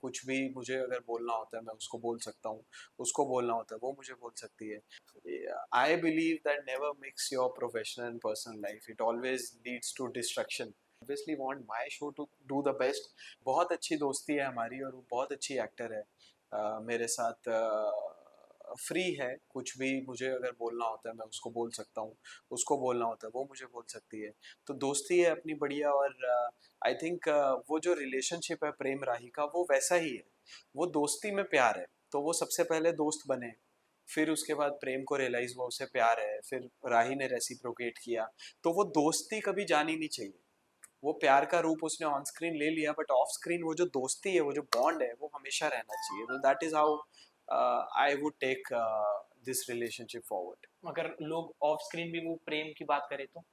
कुछ भी मुझे अगर बोलना होता है मैं उसको बोल सकता हूँ, उसको बोलना होता है वो मुझे बोल सकती है। I believe that never mix your professional and personal life, it always leads to destruction. Obviously want my show to do the best. बहुत अच्छी दोस्ती है हमारी और वो बहुत अच्छी एक्टर है। मेरे साथ फ्री है, कुछ भी मुझे अगर बोलना होता है मैं उसको बोल सकता हूँ, उसको बोलना होता है वो मुझे बोल सकती है। तो दोस्ती है अपनी बढ़िया। और आई थिंक वो जो रिलेशनशिप है प्रेम राही का वो वैसा ही है। वो दोस्ती में प्यार है, तो वो सबसे पहले दोस्त बने, फिर उसके बाद प्रेम को रियलाइज हुआ उसे प्यार है, फिर राही ने रेसिप्रोकेट किया। तो वो दोस्ती कभी जानी नहीं चाहिए। वो प्यार का रूप उसने ऑन स्क्रीन ले लिया, बट ऑफ स्क्रीन वो जो दोस्ती है, वो जो बॉन्ड है, वो हमेशा रहना चाहिए। तो that is how I would take this relationship forward. अगर लोग ऑफ स्क्रीन भी वो प्रेम की बात करें तो तो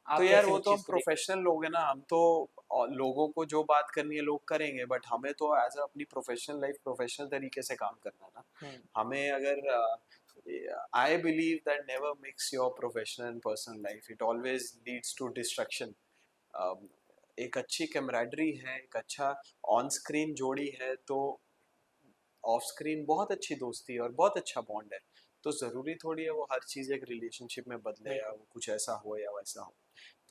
आप यार कैसे वो उस तो हम चीज को देखते प्रोफेशनल लोग हैं ना, हम तो लोगों को जो बात करनी है लोग करेंगे, बट हमें तो एज अ अपनी प्रोफेशनल लाइफ प्रोफेशनल तरीके से काम करना है ना। हैं? हमें अगर I believe that never mix your professional and personal life, it always leads to destruction. एक अच्छी कैमराडरी है, एक अच्छा ऑन स्क्रीन जोड़ी है, तो ऑफ स्क्रीन बहुत अच्छी दोस्ती है और बहुत अच्छा बॉन्ड है। तो ज़रूरी थोड़ी है वो हर चीज़ एक रिलेशनशिप में बदले या बिल्कुल। वो कुछ ऐसा हो या वैसा हो।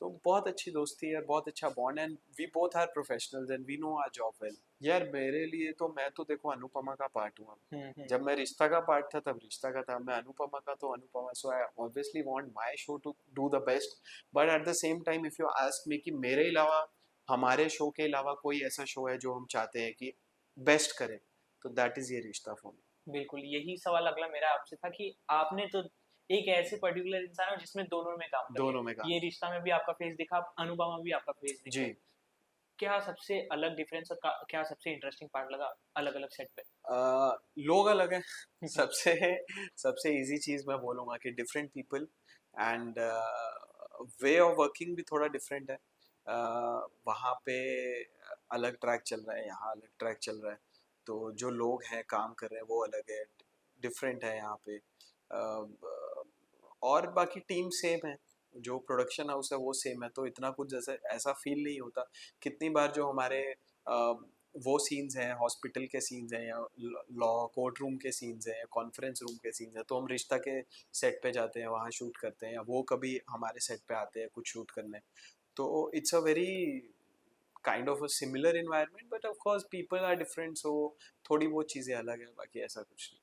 तो बहुत अच्छी दोस्ती है, बहुत अच्छा bond, and we both are professionals and we know our job well. यार मेरे लिए तो मैं तो देखो अनुपमा का पार्ट हूँ। हम्म। जब मैं रिश्ता का पार्ट था तब रिश्ता का था, मैं अनुपमा का तो Anupama. So I obviously want my show to do the best, but at the same time if you ask me कि मेरे अलावा, हमारे शो के अलावा कोई ऐसा शो है जो हम चाहते हैं कि बेस्ट करें, तो दैट इज ये रिश्ता फॉर मी। बिल्कुल, यही सवाल अगला मेरा आपसे था कि आपने तो एक ऐसे पर्टिकुलर इंसान हो जिसमें दोनों में काम कर लिया। दोनों में काम ये किया। रिश्ता में भी आपका फेस दिखा, अनुपमा में भी आपका फेस दिखा। जी। क्या सबसे अलग डिफरेंस और क्या सबसे इंटरेस्टिंग पार्ट लगा अलग अलग सेट पे? लोग अलग हैं। सबसे सबसे इजी चीज मैं बोलूँगा कि different people, and way of working भी थोड़ा डिफरेंट है। वहाँ पे अलग ट्रैक चल रहा है, यहाँ अलग ट्रैक चल रहा है। तो जो लोग हैं काम कर रहे हैं वो अलग है, डिफरेंट है यहाँ पे। और बाकी टीम सेम है, जो प्रोडक्शन हाउस है वो सेम है, तो इतना कुछ जैसे ऐसा फील नहीं होता। कितनी बार जो हमारे वो सीन्स हैं, हॉस्पिटल के सीन्स हैं, या लॉ कोर्ट रूम के सीन्स हैं, या कॉन्फ्रेंस रूम के सीन्स हैं, तो हम रिश्ता के सेट पे जाते हैं, वहाँ शूट करते हैं, या वो कभी हमारे सेट पे आते हैं कुछ शूट करने। तो it's a very kind of a similar environment, but of course people are different, so थोड़ी बहुत चीज़ें अलग है, बाकी ऐसा कुछ नहीं।